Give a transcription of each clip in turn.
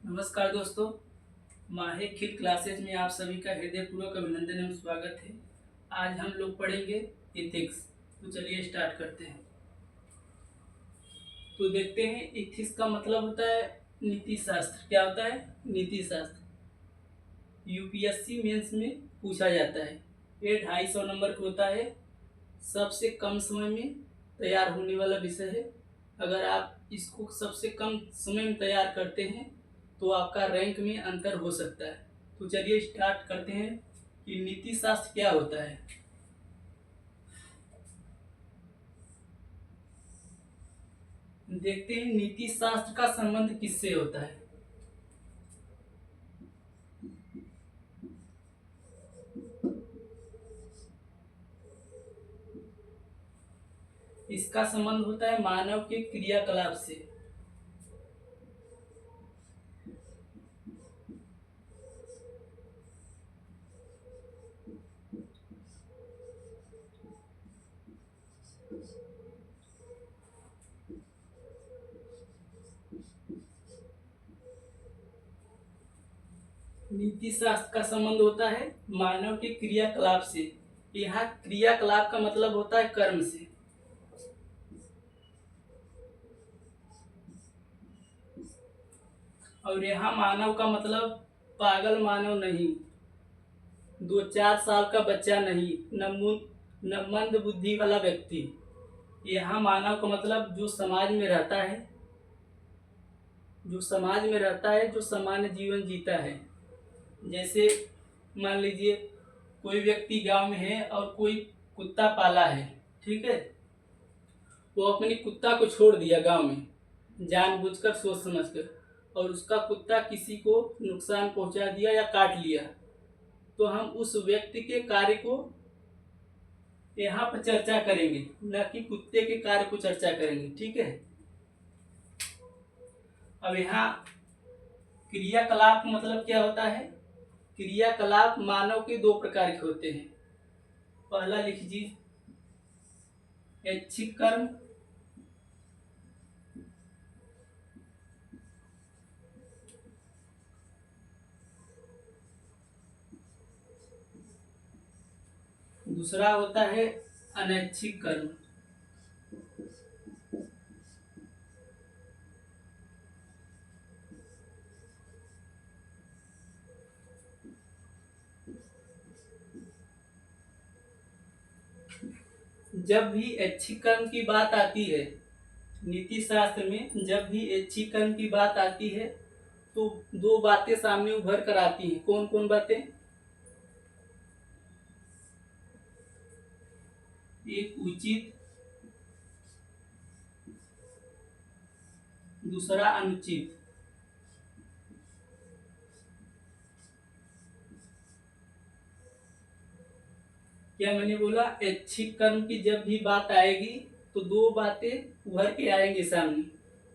नमस्कार दोस्तों, माहिर खिल क्लासेज में आप सभी का हृदयपूर्वक अभिनंदन एवं स्वागत है। आज हम लोग पढ़ेंगे इथिक्स। तो चलिए स्टार्ट करते हैं। तो देखते हैं, इथिक्स का मतलब होता है नीति शास्त्र। क्या होता है? नीति शास्त्र। यूपीएससी मेंस में पूछा जाता है। ये 250 नंबर का होता है। सबसे कम समय में तैयार होने वाला विषय है। अगर आप इसको सबसे कम समय में तैयार करते हैं तो आपका रैंक में अंतर हो सकता है। तो चलिए स्टार्ट करते हैं कि नीति शास्त्र क्या होता है। देखते हैं नीति शास्त्र का संबंध किससे होता है। इसका संबंध होता है मानव के क्रियाकलाप से। नीति शास्त्र का संबंध होता है मानव के क्रियाकलाप से। यहाँ क्रियाकलाप का मतलब होता है कर्म से। और यहाँ मानव का मतलब पागल मानव नहीं, 2-4 साल का बच्चा नहीं, न मंद बुद्धि वाला व्यक्ति। यहाँ मानव का मतलब जो समाज में रहता है, जो सामान्य जीवन जीता है। जैसे मान लीजिए कोई व्यक्ति गांव में है और कोई कुत्ता पाला है, ठीक है। वो अपने कुत्ता को छोड़ दिया गांव में जानबूझकर, सोच समझकर, और उसका कुत्ता किसी को नुकसान पहुंचा दिया या काट लिया, तो हम उस व्यक्ति के कार्य को यहाँ पर चर्चा करेंगे, न कि कुत्ते के कार्य को चर्चा करेंगे, ठीक है। अब यहाँ क्रियाकलाप मतलब क्या होता है? क्रियाकलाप मानव के 2 प्रकार के होते हैं। पहला लिख लीजिए, ऐच्छिक कर्म। दूसरा होता है अनैच्छिक कर्म। जब भी ऐच्छिक कर्म की बात आती है, नीति शास्त्र में जब भी ऐच्छिक कर्म की बात आती है तो 2 बातें सामने उभर कर आती हैं। कौन कौन बातें? एक उचित, दूसरा अनुचित। क्या मैंने बोला? ऐच्छिक कर्म की जब भी बात आएगी तो 2 बातें उभर के आएंगे सामने,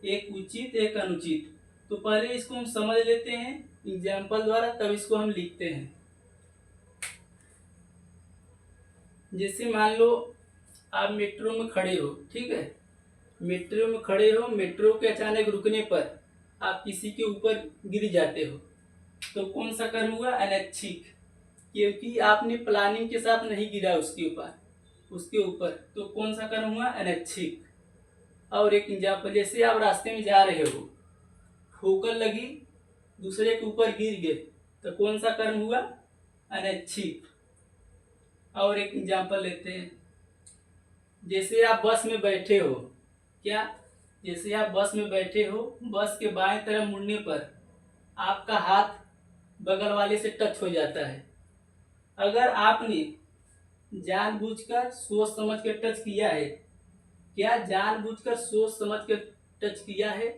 एक उचित एक अनुचित। तो पहले इसको हम समझ लेते हैं एग्जाम्पल द्वारा, तब इसको हम लिखते हैं। जैसे मान लो आप मेट्रो में खड़े हो, ठीक है। मेट्रो में खड़े हो, मेट्रो के अचानक रुकने पर आप किसी के ऊपर गिर जाते हो, तो कौन सा कर्म हुआ? अनैच्छिक, क्योंकि आपने प्लानिंग के साथ नहीं गिरा उसके ऊपर, तो कौन सा कर्म हुआ? अनैच्छिक। और एक एग्जाम्पल, जैसे आप रास्ते में जा रहे हो, ठोकर लगी, दूसरे के ऊपर गिर गए, तो कौन सा कर्म हुआ? अनैच्छिक। और एक एग्जाम्पल लेते हैं, जैसे आप बस में बैठे हो, क्या? जैसे आप बस में बैठे हो, बस के बाएं तरफ मुड़ने पर आपका हाथ बगल वाले से टच हो जाता है। अगर आपने जानबूझकर सोच समझ कर टच किया है, क्या जानबूझकर सोच समझ कर टच किया है,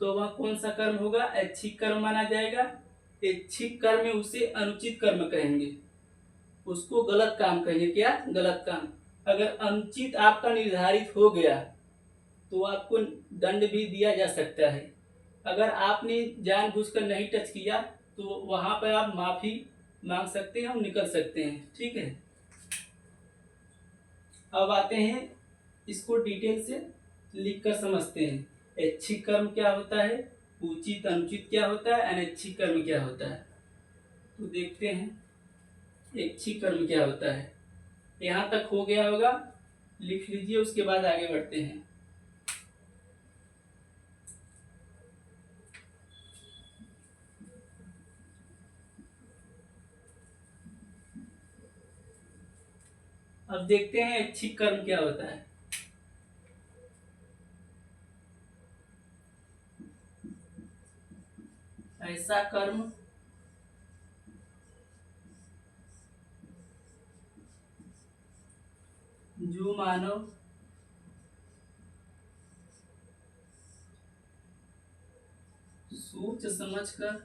तो वह कौन सा कर्म होगा? ऐच्छिक कर्म माना जाएगा। ऐच्छिक कर्म में उसे अनुचित कर्म कहेंगे, उसको गलत काम कहेंगे। क्या? गलत काम। अगर अनुचित आपका निर्धारित हो गया तो आपको दंड भी दिया जा सकता है। अगर आपने जानबूझकर नहीं टच किया तो वहां पर आप माफी मांग सकते हैं और निकल सकते हैं, ठीक है। अब आते हैं, इसको डिटेल से लिख कर समझते हैं। ऐच्छिक कर्म क्या होता है, उचित अनुचित क्या होता है, अनैच्छिक कर्म क्या होता है। तो देखते हैं ऐच्छिक कर्म क्या होता है। यहाँ तक हो गया होगा, लिख लीजिए, उसके बाद आगे बढ़ते हैं। अब देखते हैं ऐच्छिक कर्म क्या होता है। ऐसा कर्म जो मानव सोच समझकर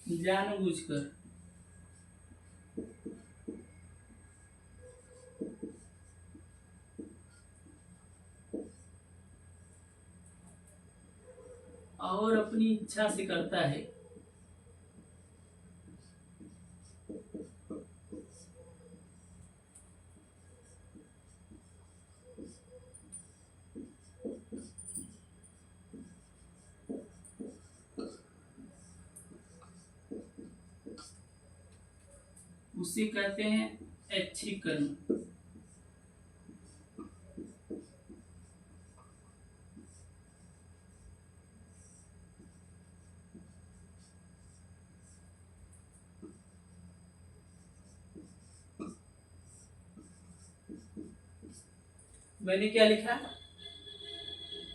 जानबूझकर और अपनी इच्छा से करता है। उसे कहते हैं ऐच्छिक कर्म। मैंने क्या लिखा,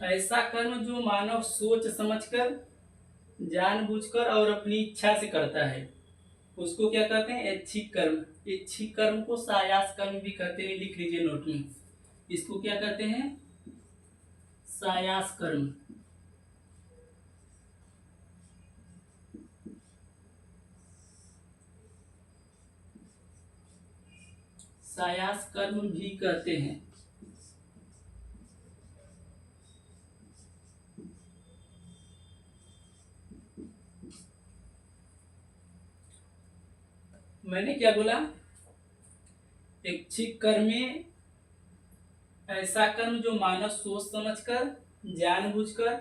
ऐसा कर्म जो मानव सोच समझकर, जानबूझकर और अपनी इच्छा से करता है, उसको क्या कहते हैं, ऐच्छिक कर्म। ऐच्छिक कर्म को सायास कर्म भी कहते हैं, लिख लीजिए नोट में। इसको क्या कहते हैं, सायास कर्म। सायास कर्म भी कहते हैं। मैंने क्या बोला, ऐच्छिक कर्म में ऐसा कर्म जो मानव सोच समझकर, जानबूझकर,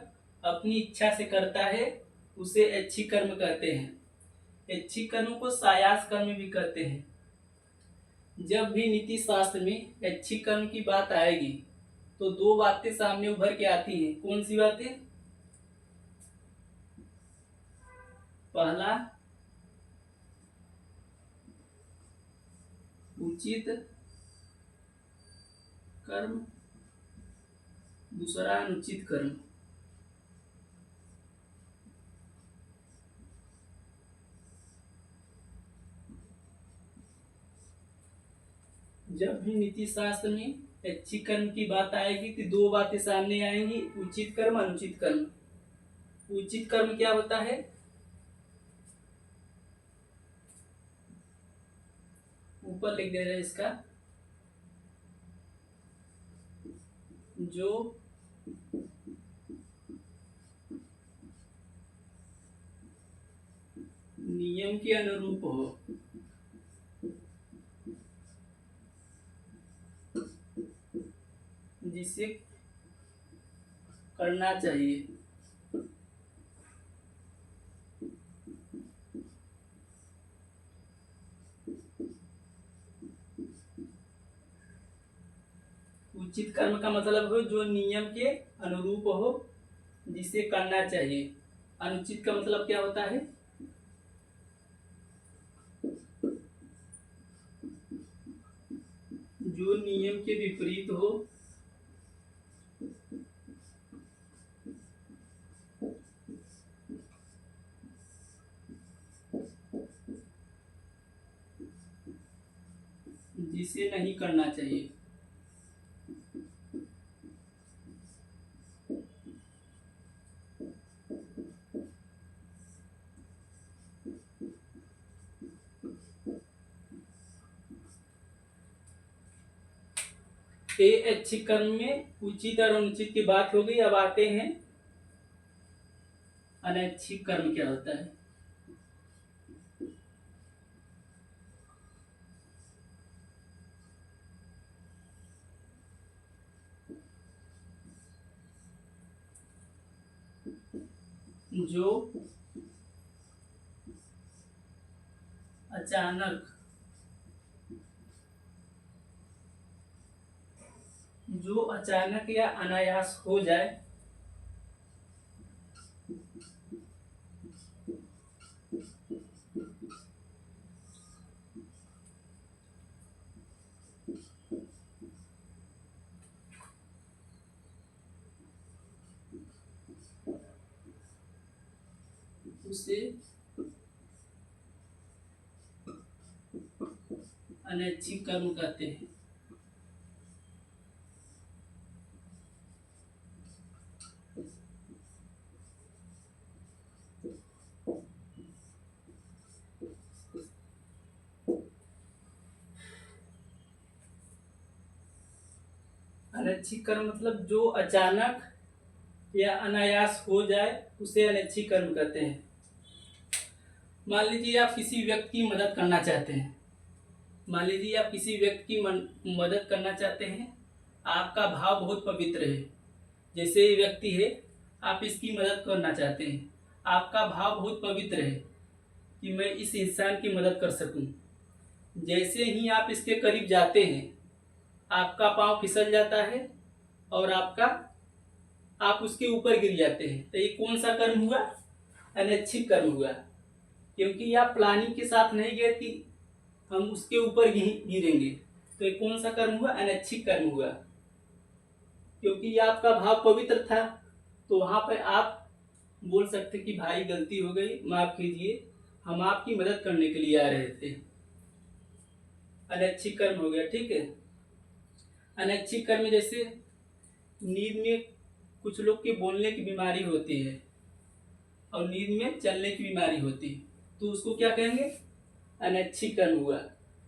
अपनी इच्छा से करता है, उसे ऐच्छिक कर्म कहते हैं। ऐच्छिक कर्म को सायास कर्म भी कहते हैं। जब भी नीति शास्त्र में ऐच्छिक कर्म की बात आएगी तो दो बातें सामने उभर के आती हैं। कौन सी बातें, पहला उचित कर्म, दूसरा अनुचित कर्म। जब भी नीति शास्त्र में ऐच्छिक कर्म की बात आएगी तो दो बातें सामने आएंगी, उचित कर्म, अनुचित कर्म। उचित कर्म क्या होता है, ऊपर लिख दे रहे हैं इसका, जो नियम के अनुरूप हो, जिसे करना चाहिए। उचित कर्म का मतलब हो जो नियम के अनुरूप हो, जिसे करना चाहिए। अनुचित का मतलब क्या होता है, जो नियम के विपरीत हो, जिसे नहीं करना चाहिए। ऐच्छिक कर्म में उचित और अनुचित की बात हो गई। अब आते हैं अनैच्छिक कर्म क्या होता है। जो अचानक या अनायास हो जाए उसे अनैच्छिक कर्म कहते हैं। अनैच्छिक कर्म मतलब जो अचानक या अनायास हो जाए उसे अनैच्छिक कर्म कहते हैं। मान लीजिए आप किसी व्यक्ति की मदद करना चाहते हैं। मदद करना चाहते हैं, आपका भाव बहुत पवित्र है। जैसे ये व्यक्ति है, आप इसकी मदद करना चाहते हैं, आपका भाव बहुत पवित्र है कि मैं इस इंसान की मदद कर सकूं। जैसे ही आप इसके करीब जाते हैं, आपका पांव फिसल जाता है और आप उसके ऊपर गिर जाते हैं। तो ये कौन सा कर्म हुआ? अनैच्छिक कर्म हुआ, क्योंकि आप प्लानिंग के साथ नहीं गए कि हम उसके ऊपर गिरेंगे। तो ये कौन सा कर्म हुआ? अनैच्छिक कर्म हुआ, क्योंकि आपका भाव पवित्र था। तो वहां पर आप बोल सकते कि भाई गलती हो गई, माफ कीजिए, हम आपकी मदद करने के लिए आ रहे थे। अनैच्छिक कर्म हो गया, ठीक है। अनैच्छिक कर्म जैसे नींद में कुछ लोग के बोलने की बीमारी होती है और नींद में चलने की बीमारी होती है, तो उसको क्या कहेंगे? अनैच्छिक कर्म हुआ।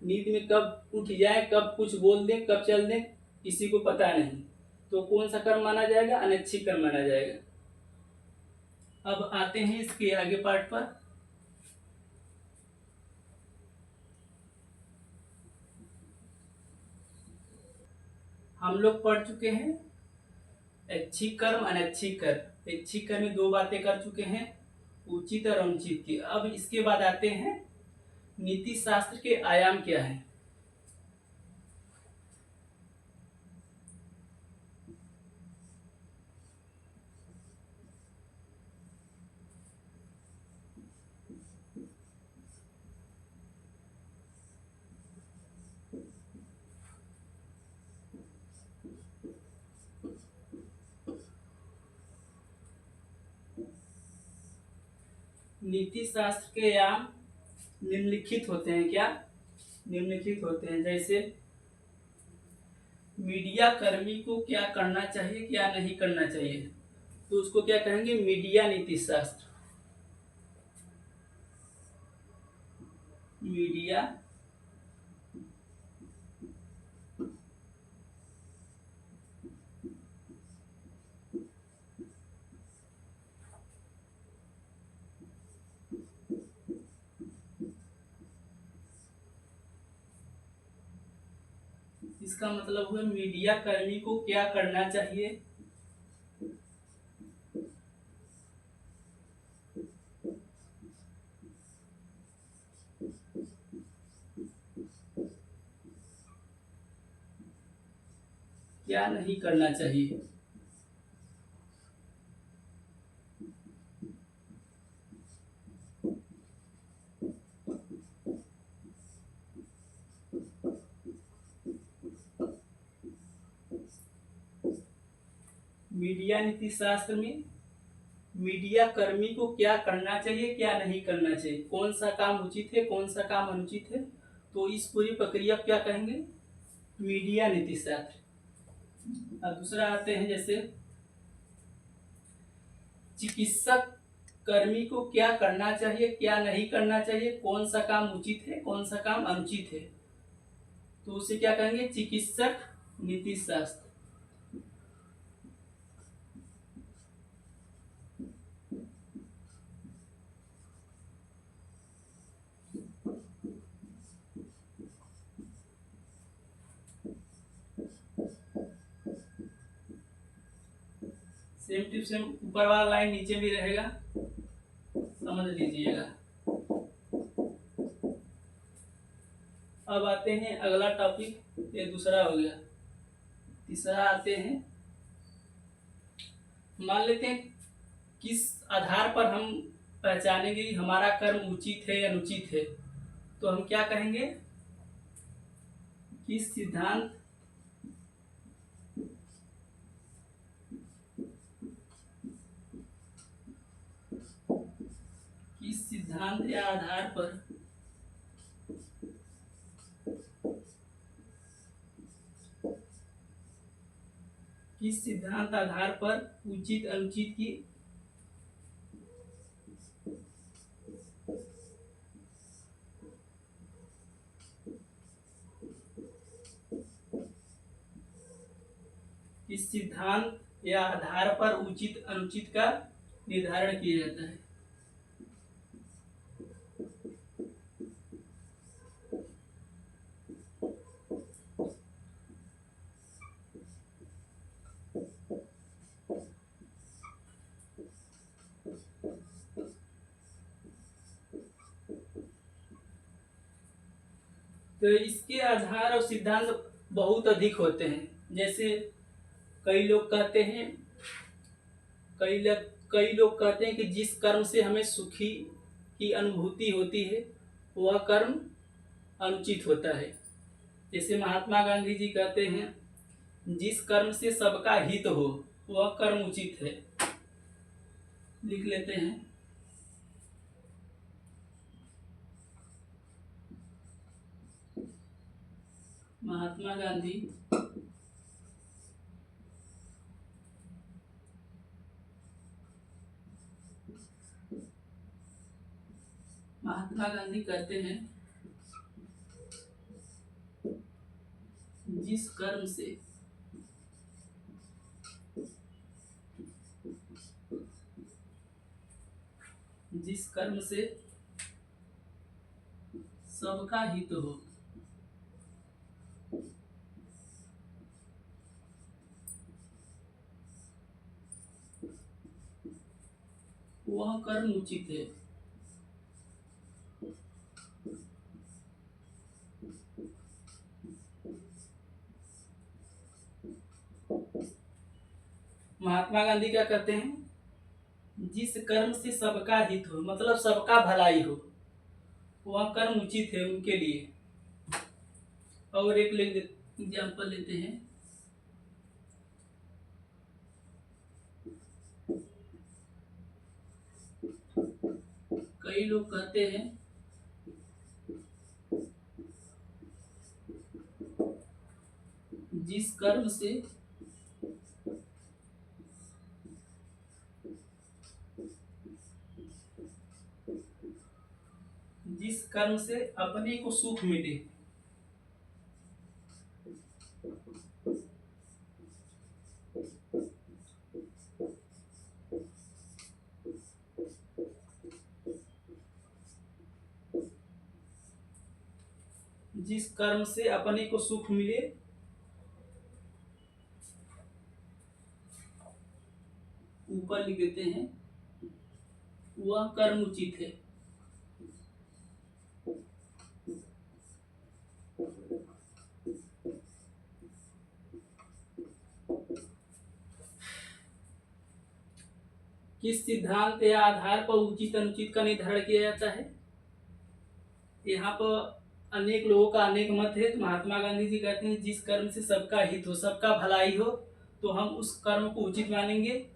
नींद में कब उठ जाए, कब कुछ बोल दें, कब चल दें, किसी को पता नहीं। तो कौन सा कर्म माना जाएगा? अनैच्छिक कर्म माना जाएगा। अब आते हैं इसके आगे पार्ट पर। हम लोग पढ़ चुके हैं ऐच्छिक कर्म, अनैच्छिक कर्म। ऐच्छिक कर्म में दो बातें कर चुके हैं, उचित और अनुचित की। अब इसके बाद आते हैं नीति शास्त्र के आयाम क्या है। नीति शास्त्र के आयाम निम्नलिखित होते हैं। क्या? निम्नलिखित होते हैं। जैसे मीडिया कर्मी को क्या करना चाहिए, क्या नहीं करना चाहिए, तो उसको क्या कहेंगे? मीडिया नीति शास्त्र। मीडिया इसका मतलब हुआ मीडिया कर्मी को क्या करना चाहिए, क्या नहीं करना चाहिए। मीडिया नीति शास्त्र में मीडिया कर्मी को क्या करना चाहिए, क्या नहीं करना चाहिए, कौन सा काम उचित है, कौन सा काम अनुचित है, तो इस पूरी प्रक्रिया क्या कहेंगे? मीडिया नीति शास्त्र। अब दूसरा आते हैं, जैसे चिकित्सक कर्मी को क्या करना चाहिए, क्या नहीं करना चाहिए, कौन सा काम उचित है, कौन सा काम अनुचित है, तो उसे क्या कहेंगे? चिकित्सक नीति शास्त्र। सेम टू सेम ऊपर वाला लाइन नीचे भी रहेगा। समझ लीजिएगा। अब आते हैं अगला टॉपिक, ये दूसरा हो गया। तीसरा आते हैं, मान लेते हैं किस आधार पर हम पहचानेंगे कि हमारा कर्म उचित है या अनुचित है। तो हम क्या कहेंगे, किस सिद्धांत या आधार पर किस सिद्धांत आधार पर उचित अनुचित की किस सिद्धांत या आधार पर उचित अनुचित का निर्धारण किया जाता है। तो इसके आधार और सिद्धांत बहुत अधिक होते हैं। जैसे कई लोग कहते हैं कि जिस कर्म से हमें सुखी की अनुभूति होती है वह कर्म अनुचित होता है। जैसे महात्मा गांधी जी कहते हैं, जिस कर्म से सबका हित हो वह कर्म उचित है। लिख लेते हैं, महात्मा गांधी कहते हैं, जिस कर्म से सबका हित हो वह कर्म उचित है। महात्मा गांधी क्या कहते हैं, जिस कर्म से सबका हित हो, मतलब सबका भलाई हो, वह कर्म उचित है उनके लिए। और एक एग्जाम्पल लेते हैं, कई लोग कहते हैं जिस कर्म से अपने को सुख मिले ऊपर लिख देते हैं, वह कर्म उचित है। किस सिद्धांत या आधार पर उचित अनुचित का निर्धारण किया जाता है। यहाँ पर अनेक लोगों का अनेक मत है। तो महात्मा गांधी जी कहते हैं, जिस कर्म से सबका हित हो, सबका भलाई हो, तो हम उस कर्म को उचित मानेंगे।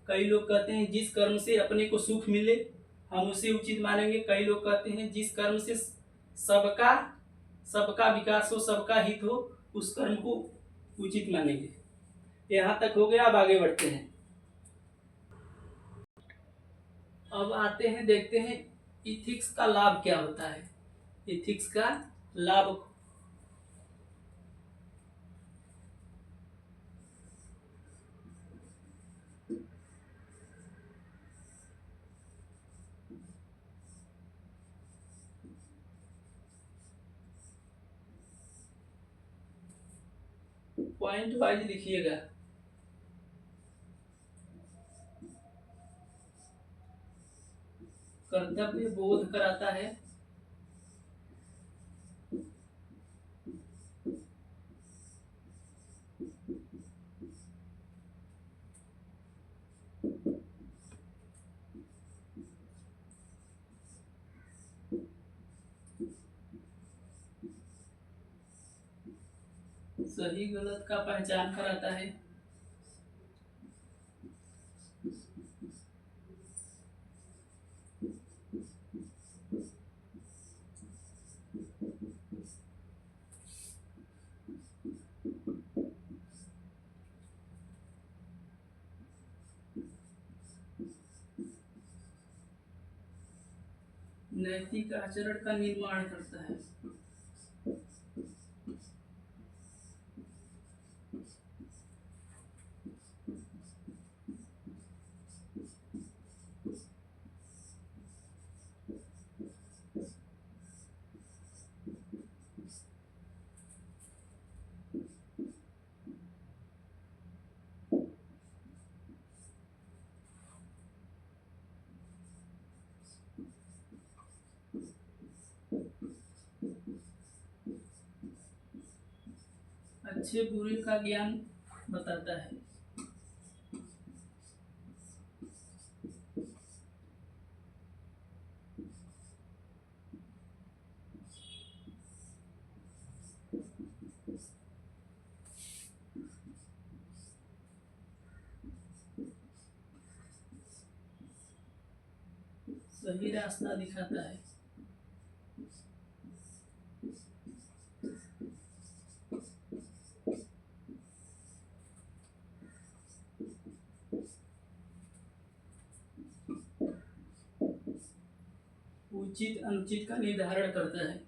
कई लोग कहते हैं, जिस कर्म से अपने को सुख मिले हम उसे उचित मानेंगे। कई लोग कहते हैं, जिस कर्म से सबका विकास हो, सबका हित हो, उस कर्म को उचित मानेंगे। यहाँ तक हो गया। अब आगे बढ़ते हैं। अब आते हैं, देखते हैं इथिक्स का लाभ क्या होता है। इथिक्स का लाभ, पॉइंट वाइज लिखिएगा। कर्तव्य बोध कराता है। सही गलत का पहचान कराता है। नैतिक आचरण का निर्माण करता है। अच्छे बुरे का ज्ञान बताता है। सही रास्ता दिखाता है। उचित अनुचित का निर्धारण करता है।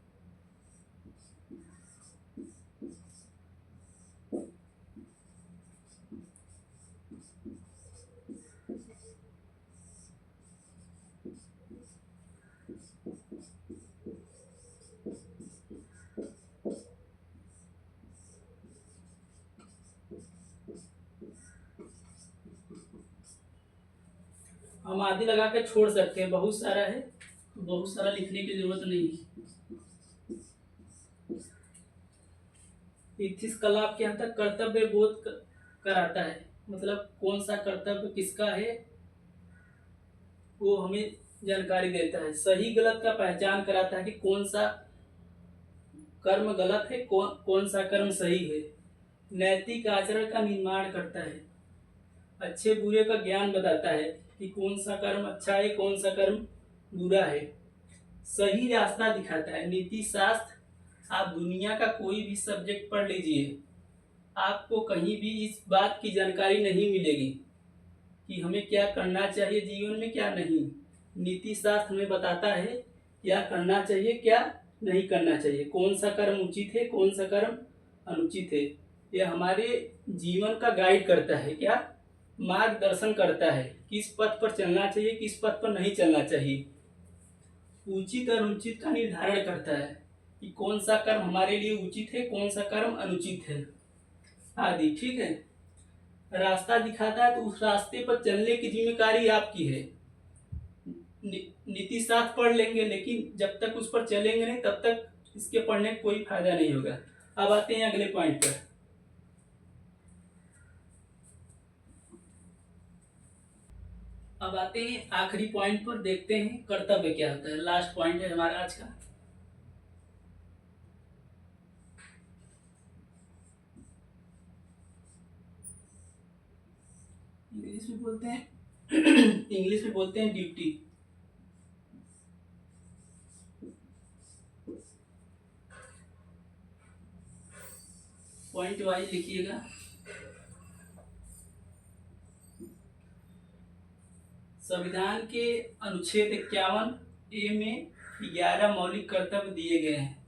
हम आदि लगा के छोड़ सकते हैं, बहुत सारा है तो बहुत सारा लिखने की जरूरत नहीं है। इथिक्स कला आपके यहाँ तक कर्तव्य बोध कराता है, मतलब कौन सा कर्तव्य किसका है वो हमें जानकारी देता है। सही गलत का पहचान कराता है कि कौन सा कर्म गलत है, कौन सा कर्म सही है। नैतिक आचरण का निर्माण करता है। अच्छे बुरे का ज्ञान बताता है कि कौन सा कर्म अच्छा है, कौन सा कर्म बुरा है। सही रास्ता दिखाता है। नीति शास्त्र, आप दुनिया का कोई भी सब्जेक्ट पढ़ लीजिए, आपको कहीं भी इस बात की जानकारी नहीं मिलेगी कि हमें क्या करना चाहिए जीवन में, क्या नहीं। नीति शास्त्र हमें बताता है क्या करना चाहिए, क्या नहीं करना चाहिए, कौन सा कर्म उचित है, कौन सा कर्म अनुचित है। यह हमारे जीवन का गाइड करता है, क्या मार्गदर्शन करता है, किस पथ पर चलना चाहिए, किस पथ पर नहीं चलना चाहिए। उचित और अनुचित का निर्धारण करता है कि कौन सा कर्म हमारे लिए उचित है, कौन सा कर्म अनुचित है आदि। ठीक है। रास्ता दिखाता है तो उस रास्ते पर चलने की जिम्मेदारी आपकी है। नीति शास्त्र पढ़ लेंगे लेकिन जब तक उस पर चलेंगे नहीं तब तक इसके पढ़ने का कोई फायदा नहीं होगा। अब आते हैं अगले पॉइंट पर। अब आते हैं आखिरी पॉइंट पर, देखते हैं कर्तव्य क्या होता है। लास्ट पॉइंट है हमारा आज का। इंग्लिश में बोलते हैं इंग्लिश में बोलते हैं ड्यूटी। पॉइंट वाइज लिखिएगा। संविधान के अनुच्छेद 51A में 11 मौलिक कर्तव्य दिए गए हैं।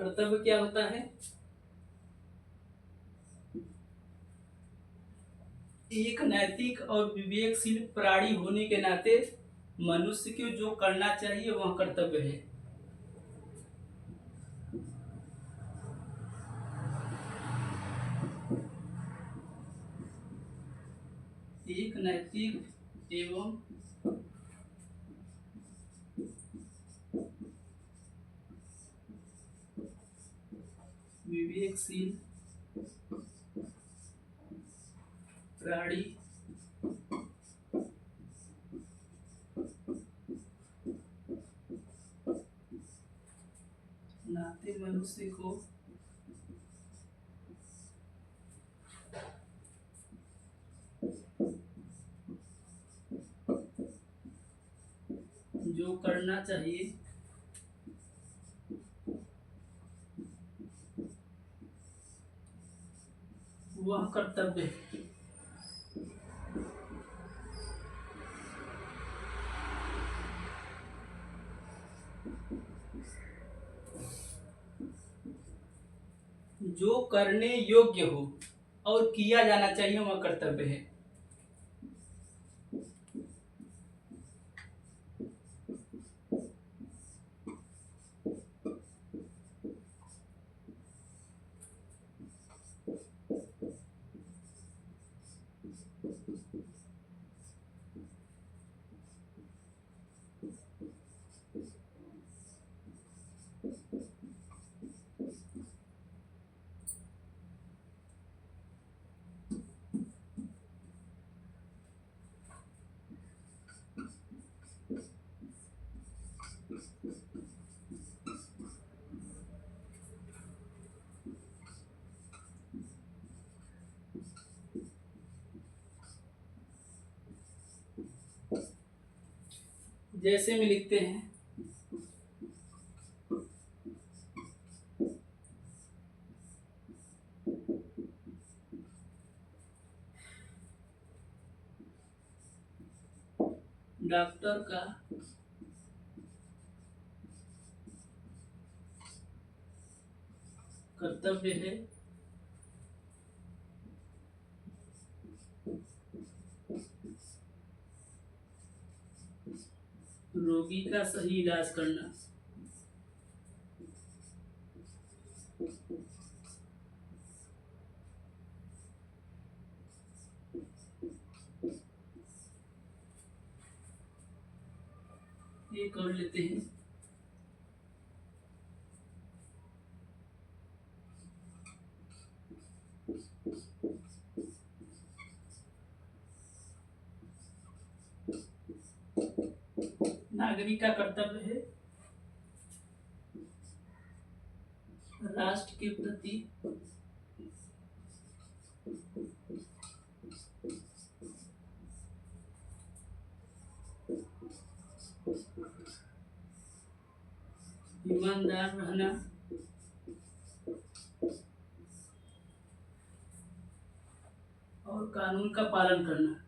कर्तव्य क्या होता है? एक नैतिक और विवेकशील प्राणी होने के नाते मनुष्य को जो करना चाहिए वह कर्तव्य है। एक नैतिक एवं विवेकशील प्राणी नाते मनुष्य को जो करना चाहिए वह कर्तव्य है। जो करने योग्य हो और किया जाना चाहिए वह कर्तव्य है। जैसे में लिखते हैं, डॉक्टर का कर्तव्य है रोगी का सही इलाज करना। ये कर लेते हैं। नागरिक का कर्तव्य है राष्ट्र के प्रति ईमानदार रहना और कानून का पालन करना।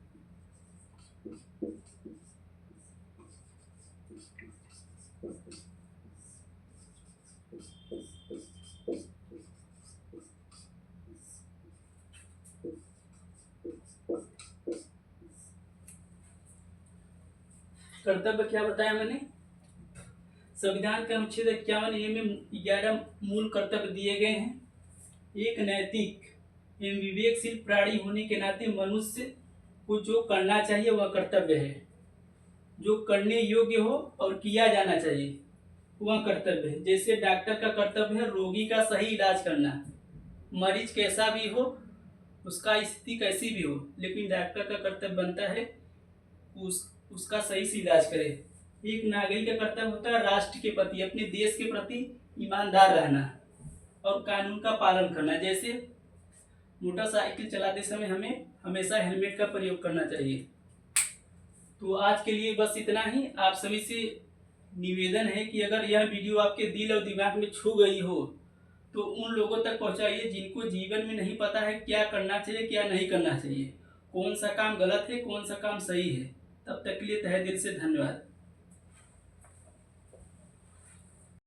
कर्तव्य क्या बताया मैंने? संविधान के अनुच्छेद 51A में 11 मूल कर्तव्य दिए गए हैं। एक नैतिक एवं विवेकशील प्राणी होने के नाते मनुष्य को जो करना चाहिए वह कर्तव्य है। जो करने योग्य हो और किया जाना चाहिए वह कर्तव्य है। जैसे डॉक्टर का कर्तव्य है रोगी का सही इलाज करना। मरीज कैसा भी हो, उसका स्थिति कैसी भी हो, लेकिन डॉक्टर का कर्तव्य बनता है उसका सही से इलाज करे। एक नागरिक का कर्तव्य होता है राष्ट्र के प्रति, अपने देश के प्रति ईमानदार रहना और कानून का पालन करना। जैसे मोटरसाइकिल चलाते समय हमें हमेशा हेलमेट का प्रयोग करना चाहिए। तो आज के लिए बस इतना ही। आप सभी से निवेदन है कि अगर यह वीडियो आपके दिल और दिमाग में छू गई हो तो उन लोगों तक पहुंचाइए जिनको जीवन में नहीं पता है क्या करना चाहिए क्या नहीं करना चाहिए, कौन सा काम गलत है कौन सा काम सही है। तब तक के लिए तहे दिल से धन्यवाद।